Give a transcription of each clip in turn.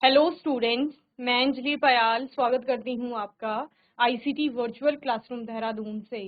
Hello students, मैं अंजलि पयाल स्वागत करती हूँ आपका आईसीटी वर्चुअल क्लासरूम देहरादून से।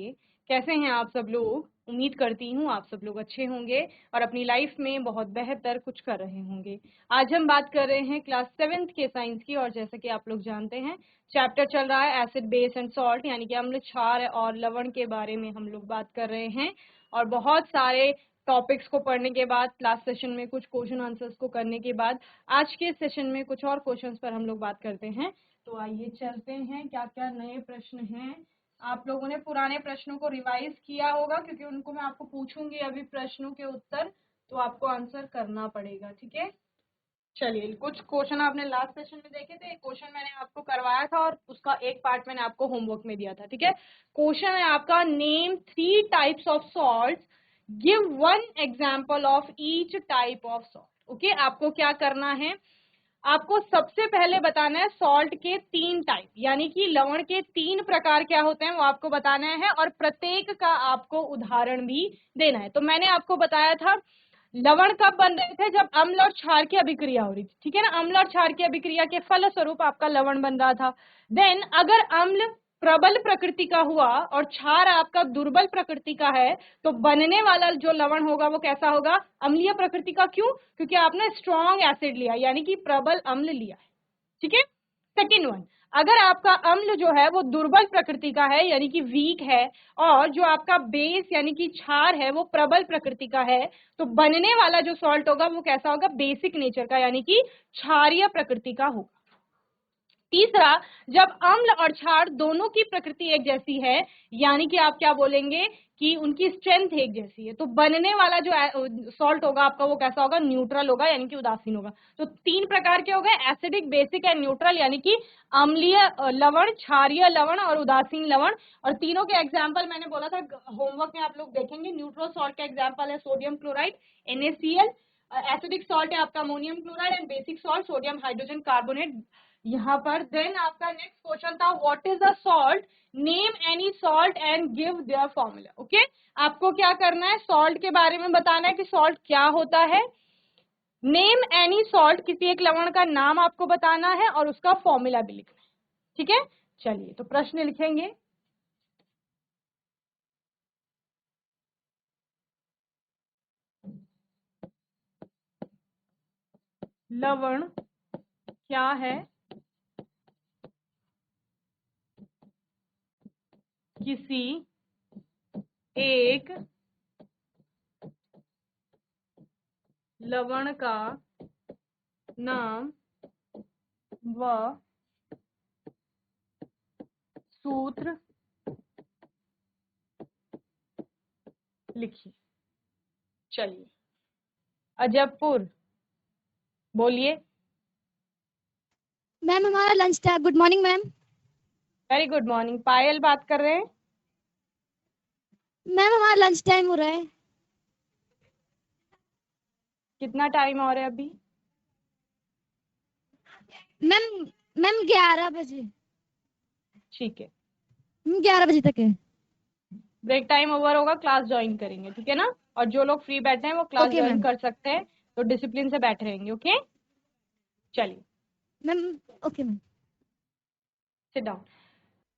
कैसे हैं आप सब लोग? उम्मीद करती हूँ आप सब लोग अच्छे होंगे और अपनी लाइफ में बहुत बेहतर कुछ कर रहे होंगे। आज हम बात कर रहे हैं क्लास 7th के साइंस की, और जैसा कि आप लोग जानते हैं चैप्टर चल रहा है एसिड बेस एंड सॉल्ट, यानी कि अम्ल क्षार और लवण के बारे में हम लोग बात कर रहे हैं। और बहुत सारे टॉपिक्स को पढ़ने के बाद, क्लास सेशन में कुछ क्वेश्चन आंसर्स को करने के बाद, आज के सेशन में कुछ और क्वेश्चंस पर हम लोग बात करते हैं। तो आइए चलते हैं, क्या क्या नए प्रश्न हैं। आप लोगों ने पुराने प्रश्नों को रिवाइज किया होगा, क्योंकि उनको मैं आपको पूछूंगी अभी प्रश्नों के उत्तर, तो आपको आंसर करना पड़ेगा। ठीक है, चलिए। कुछ क्वेश्चन आपने लास्ट सेशन में देखे थे, एक क्वेश्चन मैंने आपको करवाया था और उसका एक पार्ट मैंने आपको होमवर्क में दिया था। ठीक है, क्वेश्चन है आपका, name 3 types of salt, give 1 example of each type of salt. Okay, आपको क्या करना है, आपको सबसे पहले बताना है सॉल्ट के 3 टाइप, यानी कि लवण के 3 प्रकार क्या होते हैं वो आपको बताना है, और प्रत्येक का आपको उदाहरण भी देना है। तो मैंने आपको बताया था लवण कब बन रहे थे, जब अम्ल और क्षार की अभिक्रिया हो रही थी। ठीक है ना, अम्ल और क्षार की अभिक्रिया के फलस्वरूप आपका लवण बन रहा था। देन अगर अम्ल प्रबल प्रकृति का हुआ और क्षार आपका दुर्बल प्रकृति का है, तो बनने वाला जो लवण होगा वो कैसा होगा, अम्लीय प्रकृति का। क्यों? क्योंकि आपने स्ट्रॉन्ग एसिड लिया, यानी कि प्रबल अम्ल लिया है। ठीक है, सेकेंड वन, अगर आपका अम्ल जो है वो दुर्बल प्रकृति का है, यानी कि वीक है, और जो आपका बेस यानी कि क्षार है वो प्रबल प्रकृति का है, तो बनने वाला जो सॉल्ट होगा वो कैसा होगा, बेसिक नेचर का, यानी कि क्षारीय प्रकृति का होगा। तीसरा, जब अम्ल और क्षार दोनों की प्रकृति एक जैसी है, यानी कि आप क्या बोलेंगे कि उनकी स्ट्रेंथ एक जैसी है, तो बनने वाला जो सॉल्ट होगा आपका वो कैसा होगा, न्यूट्रल होगा, यानी कि उदासीन होगा। तो 3 प्रकार के हो गए, एसिडिक, बेसिक एंड न्यूट्रल, यानी कि अम्लीय लवण, क्षारीय लवण और उदासीन लवण। और तीनों के एग्जाम्पल मैंने बोला था होमवर्क में आप लोग देखेंगे। न्यूट्रल सॉल्ट का एग्जाम्पल है sodium chloride NaCl, acidic salt है आपका ammonium chloride, and basic salt sodium hydrogen carbonate यहाँ पर। देन आपका नेक्स्ट क्वेश्चन था, what is a salt, name any salt and give their formula. Okay, आपको क्या करना है, सॉल्ट के बारे में बताना है कि सॉल्ट क्या होता है। नेम एनी सॉल्ट, किसी एक लवण का नाम आपको बताना है और उसका फॉर्मूला भी लिखना है। ठीक है, चलिए तो प्रश्न लिखेंगे। लवण क्या है, किसी एक लवण का नाम व सूत्र लिखिए। चलिए, अजबपुर बोलिए। मैम हमारा lunch time. Good morning ma'am. Very good morning. Payal बात कर रहे हैं। मैम हमारा लंच टाइम हो रहा है। कितना टाइम और है अभी? मैम मैम 11 बजे। ठीक है, 11 बजे तक है। ब्रेक टाइम ओवर होगा, क्लास ज्वाइन करेंगे। ठीक है ना, और जो लोग फ्री बैठे हैं वो क्लास ओके ज्वाइन मैम। कर सकते हैं, तो डिसिप्लिन से बैठे रहेंगे। ओके, चलिए ma'am okay ma'am. Sit down.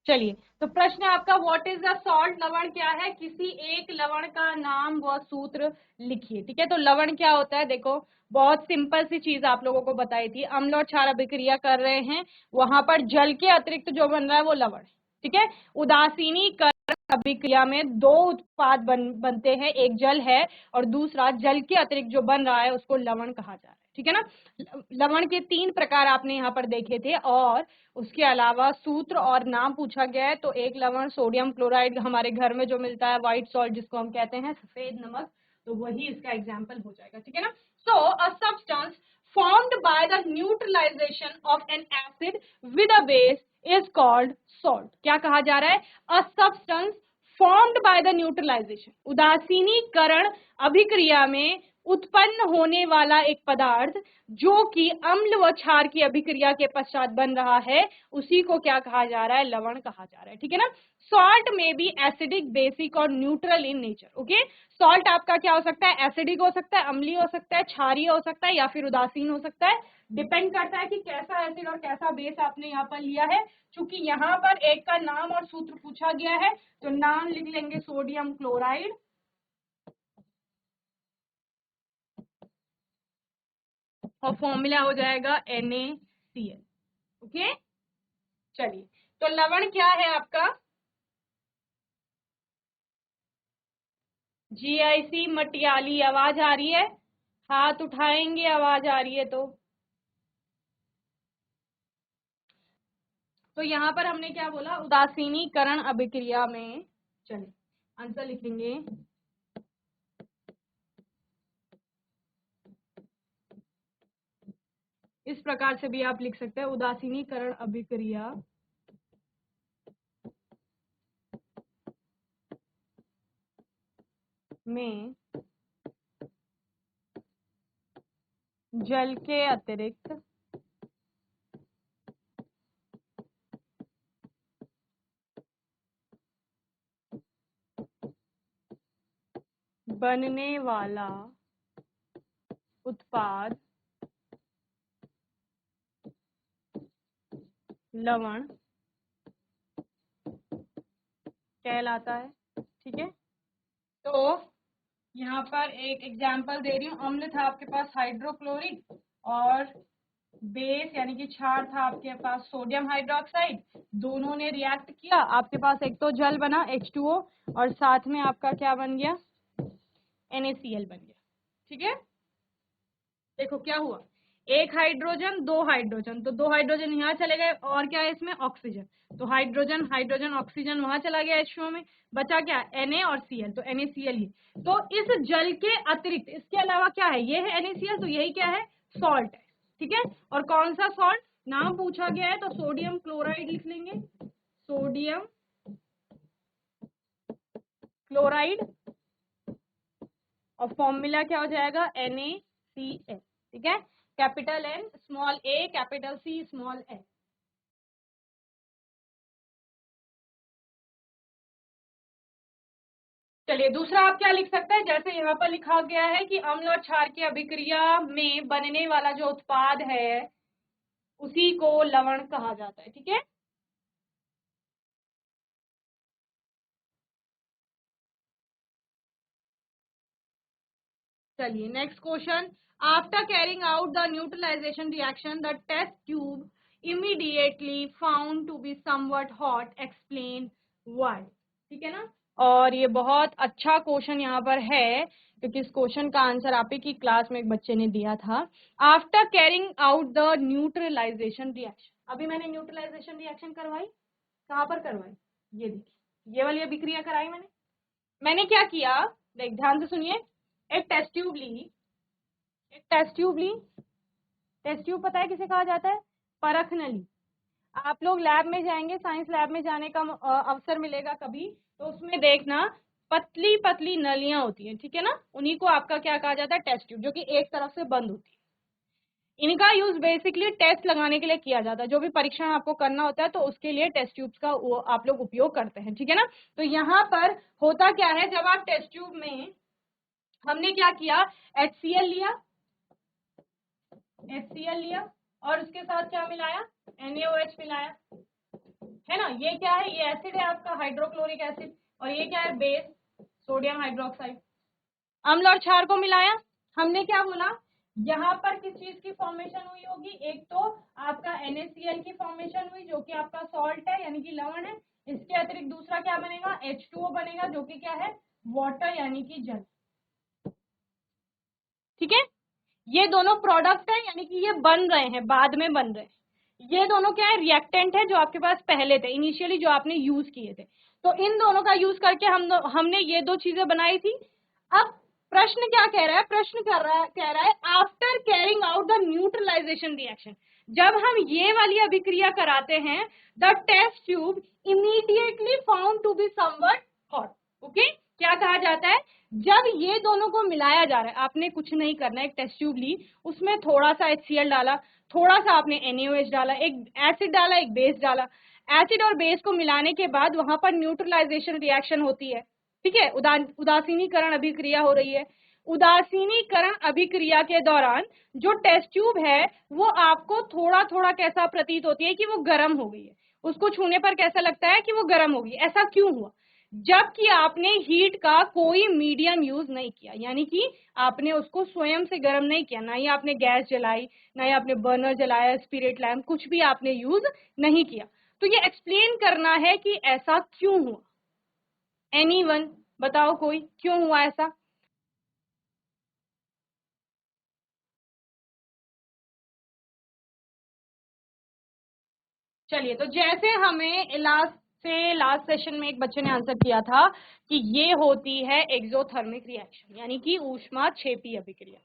चलिए, तो प्रश्न है आपका, व्हाट इज द सॉल्ट, लवण क्या है, किसी एक लवण का नाम व सूत्र लिखिए। ठीक है, तो लवण क्या होता है, देखो बहुत सिंपल सी चीज आप लोगों को बताई थी। अम्ल और क्षार अभिक्रिया कर रहे हैं, वहां पर जल के अतिरिक्त जो बन रहा है वो लवण है। ठीक है, उदासीनीकरण अभिक्रिया में 2 उत्पाद बनते हैं, एक जल है और दूसरा जल के अतिरिक्त जो बन रहा है उसको लवण कहा जा रहा है। ठीक है ना, लवण के 3 प्रकार आपने यहाँ पर देखे थे, और उसके अलावा सूत्र और नाम पूछा गया है। तो एक लवण सोडियम क्लोराइड हमारे घर में जो मिलता है, व्हाइट सॉल्ट जिसको हम कहते हैं, सफेद नमक, तो वही इसका एग्जाम्पल हो जाएगा। ठीक है ना, so a substance formed by the neutralization of an acid with a base is called salt। क्या कहा जा रहा है, a substance formed by the neutralization, उदासीनीकरण अभिक्रिया में उत्पन्न होने वाला एक पदार्थ जो कि अम्ल व क्षार की अभिक्रिया के पश्चात बन रहा है, उसी को क्या कहा जा रहा है? लवण कहा जा रहा है। ठीक है ना। सॉल्ट में बी एसिडिक, बेसिक और neutral in nature. Okay, salt आपका क्या हो सकता है? एसिडिक हो सकता है, अम्लीय हो सकता है, क्षारीय हो सकता है, या फिर उदासीन हो सकता है। डिपेंड करता है कि कैसा एसिड और कैसा बेस आपने यहाँ पर लिया है। चूंकि यहाँ पर एक का नाम और सूत्र पूछा गया है, तो नाम लिख लेंगे सोडियम क्लोराइड, और फॉर्मूला हो जाएगा NaCl। ओके, चलिए, तो लवण क्या है आपका? GIC मटियाली, आवाज आ रही है? हाथ उठाएंगे आवाज आ रही है तो यहाँ पर हमने क्या बोला? उदासीनीकरण अभिक्रिया में, चलिए आंसर लिखेंगे, इस प्रकार से भी आप लिख सकते हैं, उदासीनीकरण अभिक्रिया में जल के अतिरिक्त बनने वाला उत्पाद लवण कहलाता है। ठीक है, तो यहाँ पर एक एग्जाम्पल दे रही हूँ। अम्ल था आपके पास हाइड्रोक्लोरिक, और बेस यानी कि क्षार था आपके पास सोडियम हाइड्रोक्साइड। दोनों ने रिएक्ट किया, आपके पास एक तो जल बना H2O, और साथ में आपका क्या बन गया? NaCl बन गया। ठीक है, देखो क्या हुआ, एक हाइड्रोजन, दो हाइड्रोजन, तो दो हाइड्रोजन यहाँ चले गए, और क्या है इसमें? ऑक्सीजन। तो हाइड्रोजन हाइड्रोजन ऑक्सीजन वहां चला गया H2O में, बचा क्या? Na और Cl, तो NaCl ही। तो इस जल के अतिरिक्त इसके अलावा क्या है? ये है NaCl, तो यही क्या है? सॉल्ट है। ठीक है, और कौन सा सॉल्ट? नाम पूछा गया है तो सोडियम क्लोराइड लिख लेंगे, सोडियम क्लोराइड, और फॉर्मूला क्या हो जाएगा? NaCl। ठीक है, capital N small a, capital C small a। चलिए, दूसरा आप क्या लिख सकते हैं? जैसे यहाँ पर लिखा गया है कि अम्ल और क्षार की अभिक्रिया में बनने वाला जो उत्पाद है उसी को लवण कहा जाता है। ठीक है, चलिए next question. After carrying out the neutralization reaction the test tube immediately found to be somewhat hot, explain why. ठीक है ना, और ये बहुत अच्छा क्वेश्चन यहाँ पर है, क्योंकि इस क्वेश्चन का आंसर आप ही की क्लास में एक बच्चे ने दिया था। After carrying out the neutralization reaction, अभी मैंने न्यूट्रलाइजेशन रिएक्शन करवाई, कहाँ पर करवाई? ये देखिए, ये वाली अभिक्रिया कराई मैंने क्या किया? देख ध्यान से सुनिए, एक टेस्ट ट्यूब ली, टेस्ट ट्यूब पता है किसे कहा जाता है? परख नली। आप लोग लैब में जाएंगे, साइंस लैब में जाने का अवसर मिलेगा कभी, तो उसमें देखना पतली पतली नलियां होती हैं। ठीक है ना, उन्हीं को आपका क्या कहा जाता है? टेस्ट ट्यूब, जो कि एक तरफ से बंद होती है। इनका यूज बेसिकली टेस्ट लगाने के लिए किया जाता है। जो भी परीक्षण आपको करना होता है तो उसके लिए टेस्ट ट्यूब्स का आप लोग उपयोग करते हैं। ठीक है ना, तो यहाँ पर होता क्या है, जब आप टेस्ट ट्यूब में, हमने क्या किया? HCl लिया, और उसके साथ क्या मिलाया? NaOH मिलाया, है ना। ये क्या है? ये एसिड है आपका हाइड्रोक्लोरिक एसिड, और ये क्या है? Base sodium hydroxide. अम्ल और क्षार को मिलाया, हमने क्या बोला? यहाँ पर किस चीज की फॉर्मेशन हुई होगी? एक तो आपका NaCl की फॉर्मेशन हुई, जो कि आपका सॉल्ट है यानी कि लवण है। इसके अतिरिक्त दूसरा क्या बनेगा? H2O बनेगा, जो कि क्या है? वाटर यानी कि जल। ठीक है, ये दोनों प्रोडक्ट है, यानी कि ये बन रहे हैं, बाद में बन रहे हैं। ये दोनों क्या है? रिएक्टेंट है, जो आपके पास पहले थे, इनिशियली जो आपने यूज किए थे। तो इन दोनों का यूज करके हमने ये दो चीजें बनाई थी। अब प्रश्न क्या कह रहा है? प्रश्न कह रहा है after carrying out the neutralization reaction, जब हम ये वाली अभिक्रिया कराते हैं, the test tube immediately found to be somewhat hot. Okay, क्या कहा जाता है? जब ये दोनों को मिलाया जा रहा है, आपने कुछ नहीं करना है, एक टेस्ट ट्यूब ली, उसमें थोड़ा सा HCl डाला, थोड़ा सा आपने NaOH डाला, एक एसिड डाला, एक बेस डाला। एसिड और बेस को मिलाने के बाद वहां पर न्यूट्रलाइजेशन रिएक्शन होती है, ठीक है, उदासीनीकरण अभिक्रिया हो रही है। उदासीनीकरण अभिक्रिया के दौरान जो टेस्ट ट्यूब है वो आपको थोड़ा थोड़ा कैसा प्रतीत होती है कि वो गर्म हो गई है, उसको छूने पर कैसा लगता है कि वो गर्म होगी। ऐसा क्यों हुआ? जबकि आपने हीट का कोई मीडियम यूज नहीं किया, यानी कि आपने उसको स्वयं से गर्म नहीं किया, ना ही आपने गैस जलाई, ना ही आपने बर्नर जलाया, स्पिरिट लैम्प, कुछ भी आपने यूज नहीं किया। तो ये एक्सप्लेन करना है कि ऐसा क्यों हुआ। एनीवन बताओ, कोई क्यों हुआ ऐसा? चलिए, तो जैसे हमें लास्ट सेशन में एक बच्चे ने आंसर किया था कि ये होती है एक्सोथर्मिक रिएक्शन, यानी कि ऊष्माक्षेपी अभिक्रिया।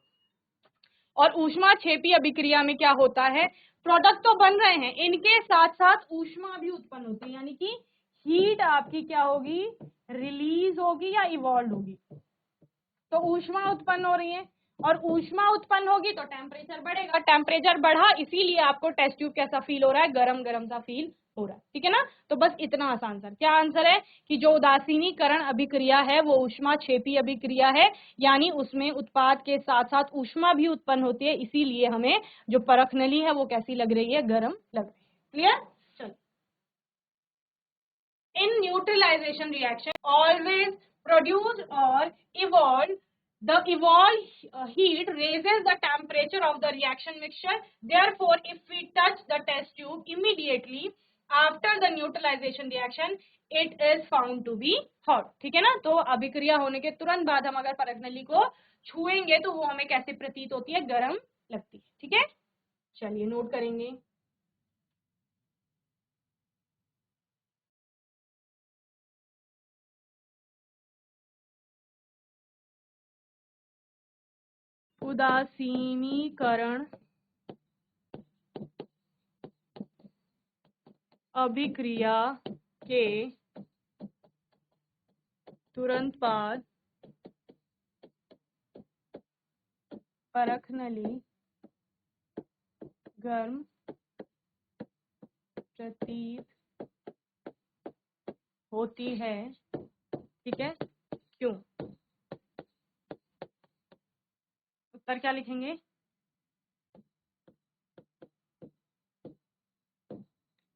और ऊष्माक्षेपी अभिक्रिया में क्या होता है, प्रोडक्ट तो बन रहे हैं, इनके साथ साथ ऊष्मा भी उत्पन्न होती है, यानी कि हीट आपकी क्या होगी, रिलीज होगी या इवॉल्व होगी। तो ऊष्मा उत्पन्न हो रही है, और ऊष्मा उत्पन्न होगी तो टेम्परेचर बढ़ेगा, टेम्परेचर बढ़ा इसीलिए आपको टेस्ट ट्यूब कैसा फील हो रहा है, गरम गरम सा फील हो रहा है, ठीक है ना। तो बस इतना आसान सर, क्या आंसर है कि जो उदासीनीकरण अभिक्रिया है वो ऊष्माक्षेपी अभिक्रिया है, यानी उसमें उत्पाद के साथ साथ ऊष्मा भी उत्पन्न होती है, इसीलिए हमें जो परख नली है वो कैसी लग रही है, गर्म लग रही है। क्लियर? चलो, in neutralization reaction always produce or evolve, the evolved heat raises the temperature of the reaction mixture. Therefore if we touch the test tube immediately after the neutralization reaction it is found to be hot, ठीक है ना। तो अभिक्रिया होने के तुरंत बाद हम अगर परख नली को छुएंगे तो वो हमें कैसे प्रतीत होती है, गर्म लगती है, ठीक है। चलिए नोट करेंगे। उदासीनीकरण अभिक्रिया के तुरंत बाद परख नली गर्म प्रतीत होती है, ठीक है, क्यों? उत्तर क्या लिखेंगे?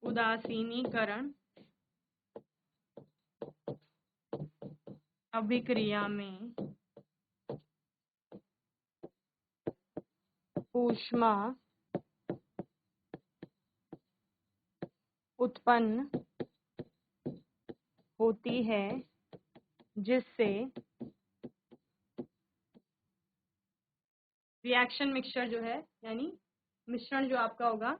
उदासीनीकरण अभिक्रिया में ऊष्मा उत्पन्न होती है जिससे रिएक्शन मिक्सचर जो है, यानी मिश्रण जो आपका होगा,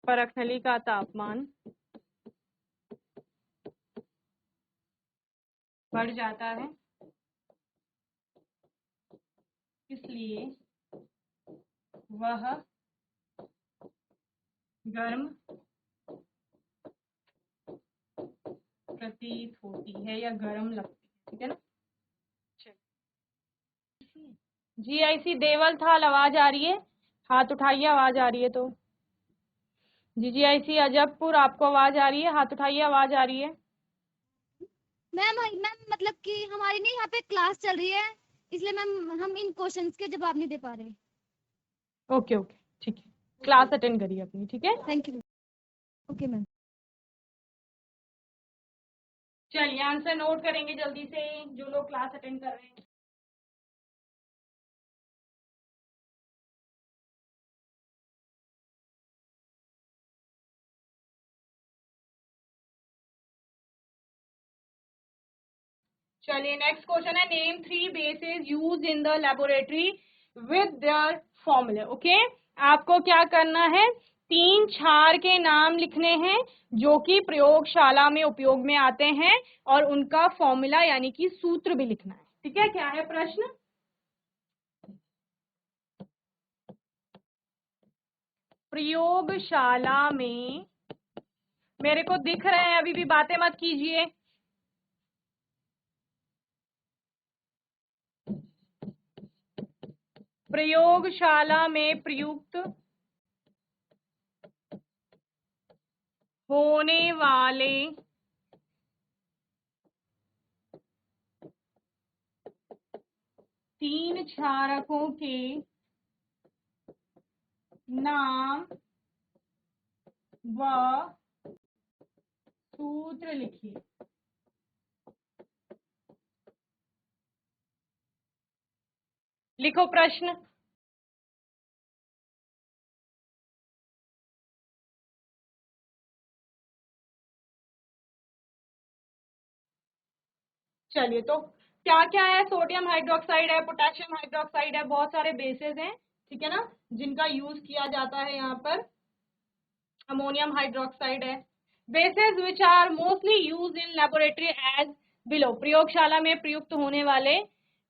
परख नली का तापमान बढ़ जाता है, इसलिए वह गर्म प्रतीत होती है या गर्म लगती है, ठीक है ना। GIC देवल थाल आवाज आ रही है, हाथ उठाइए, आवाज आ रही है तो। GGIC अजबपुर आपको आवाज आ रही है, हाथ उठाइए, आवाज आ रही है। मैम मैम मतलब कि हमारी नहीं यहाँ पे क्लास चल रही है, इसलिए मैम हम इन क्वेश्चंस के जवाब नहीं दे पा रहे। ओके ओके, ठीक है, क्लास अटेंड करिए अपनी, ठीक है। Thank you. Okay ma'am. चलिए आंसर नोट करेंगे जल्दी से जो लोग क्लास अटेंड कर रहे हैं। चलिए नेक्स्ट क्वेश्चन है, name 3 bases used in the laboratory with their formula. Okay, आपको क्या करना है 3 क्षार के नाम लिखने हैं जो कि प्रयोगशाला में उपयोग में आते हैं और उनका फॉर्मूला यानी कि सूत्र भी लिखना है। ठीक है, क्या है प्रश्न? प्रयोगशाला में, मेरे को दिख रहे हैं, अभी भी बातें मत कीजिए। प्रयोगशाला में प्रयुक्त होने वाले तीन क्षारकों के नाम व सूत्र लिखिए। लिखो प्रश्न। चलिए, तो क्या क्या है? सोडियम हाइड्रोक्साइड है, पोटेशियम हाइड्रोक्साइड है, बहुत सारे बेसेस हैं, ठीक है ना, जिनका यूज किया जाता है यहाँ पर। अमोनियम हाइड्रोक्साइड है। Bases which are mostly use in laboratory as below, प्रयोगशाला में प्रयुक्त होने वाले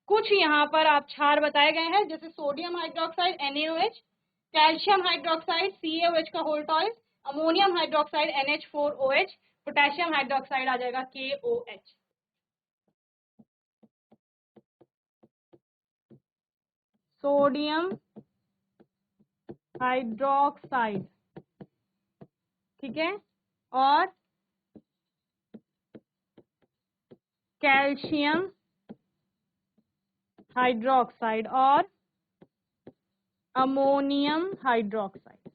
कुछ यहाँ पर आप क्षार बताए गए हैं, जैसे sodium hydroxide NaOH, calcium hydroxide CaOH का होल टॉइस, ammonium hydroxide NH4OH, potassium hydroxide आ जाएगा KOH। सोडियम हाइड्रोक्साइड, ठीक है, और कैल्शियम हाइड्रोक्साइड और अमोनियम हाइड्रोक्साइड।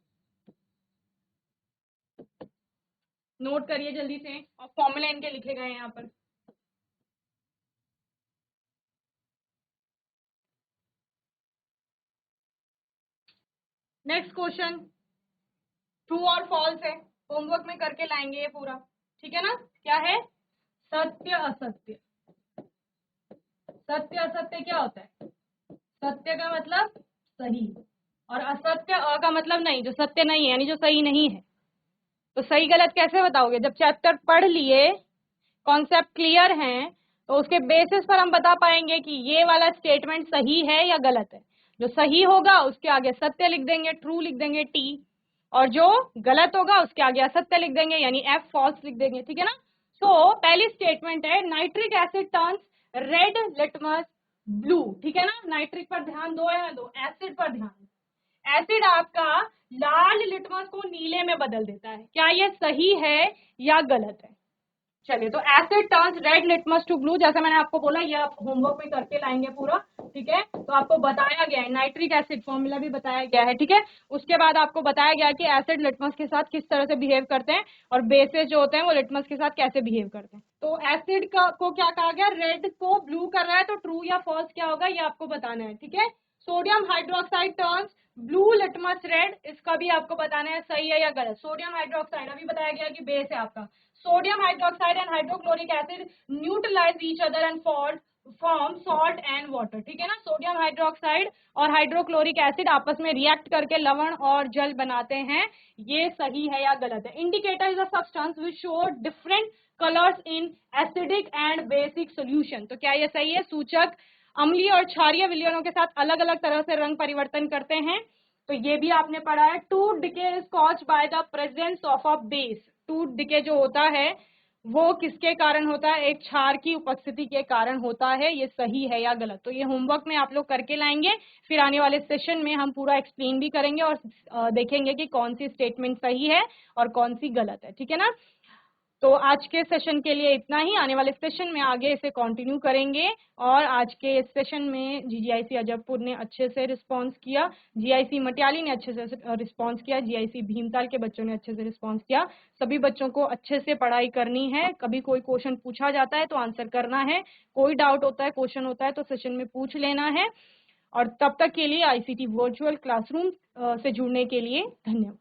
नोट करिए जल्दी से, और फॉर्मूला इनके लिखे गए हैं यहाँ पर। नेक्स्ट क्वेश्चन ट्रू और फॉल्स है, होमवर्क में करके लाएंगे ये पूरा, ठीक है ना। क्या है? सत्य असत्य। सत्य असत्य क्या होता है? सत्य का मतलब सही, और असत्य अ का मतलब नहीं, जो सत्य नहीं है यानी जो सही नहीं है। तो सही गलत कैसे बताओगे? जब चैप्टर पढ़ लिए, कॉन्सेप्ट क्लियर हैं, तो उसके बेसिस पर हम बता पाएंगे कि ये वाला स्टेटमेंट सही है या गलत है। जो सही होगा उसके आगे सत्य लिख देंगे, ट्रू लिख देंगे T, और जो गलत होगा उसके आगे असत्य लिख देंगे यानी F, फॉल्स लिख देंगे, ठीक है ना। तो पहली स्टेटमेंट है nitric acid turns red litmus blue, ठीक है ना। नाइट्रिक पर ध्यान दो या दो, एसिड पर ध्यान। एसिड आपका लाल लिटमस को नीले में बदल देता है, क्या ये सही है या गलत है? चलिए, तो acid turns red litmus to blue, जैसे मैंने आपको बोला ये आप होमवर्क में करके लाएंगे पूरा, ठीक है। तो आपको बताया गया है नाइट्रिक एसिड फॉर्मूला भी बताया गया है, ठीक है। उसके बाद आपको बताया गया है कि एसिड लिटमस के साथ किस तरह से बिहेव करते हैं और बेसेस जो होते हैं वो लिटमस के साथ कैसे बिहेव करते हैं। तो एसिड को क्या कहा गया? रेड को ब्लू कर रहा है, तो ट्रू या फॉल्स क्या होगा ये आपको बताना है, ठीक है। Sodium hydroxide turns blue litmus red, इसका भी आपको बताना है सही है या गलत। सोडियम हाइड्रोक्साइड अभी बताया गया कि बेस है आपका। Sodium hydroxide and hydrochloric acid neutralize each other and form salt and water, ठीक है ना। सोडियम हाइड्रोक्साइड और हाइड्रोक्लोरिक एसिड आपस में रिएक्ट करके लवण और जल बनाते हैं, ये सही है या गलत है। Indicator is a substance which show different colours in acidic and basic solution, तो क्या ये सही है? सूचक अम्लीय और क्षारीय विलयनों के साथ अलग अलग तरह से रंग परिवर्तन करते हैं, तो ये भी आपने पढ़ा है। Tooth decay is caused by the presence of a base, tooth decay जो होता है वो किसके कारण होता है? एक क्षार की उपस्थिति के कारण होता है, ये सही है या गलत? तो ये होमवर्क में आप लोग करके लाएंगे, फिर आने वाले सेशन में हम पूरा एक्सप्लेन भी करेंगे और देखेंगे कि कौन सी स्टेटमेंट सही है और कौन सी गलत है, ठीक है ना। तो आज के सेशन के लिए इतना ही, आने वाले सेशन में आगे इसे कंटिन्यू करेंगे। और आज के सेशन में GIC अजबपुर ने अच्छे से रिस्पांस किया, GIC मटियाली ने अच्छे से रिस्पांस किया, GIC भीमताल के बच्चों ने अच्छे से रिस्पांस किया। सभी बच्चों को अच्छे से पढ़ाई करनी है, कभी कोई क्वेश्चन पूछा जाता है तो आंसर करना है, कोई डाउट होता है, क्वेश्चन होता है तो सेशन में पूछ लेना है। और तब तक के लिए ICT वर्चुअल क्लासरूम से जुड़ने के लिए धन्यवाद।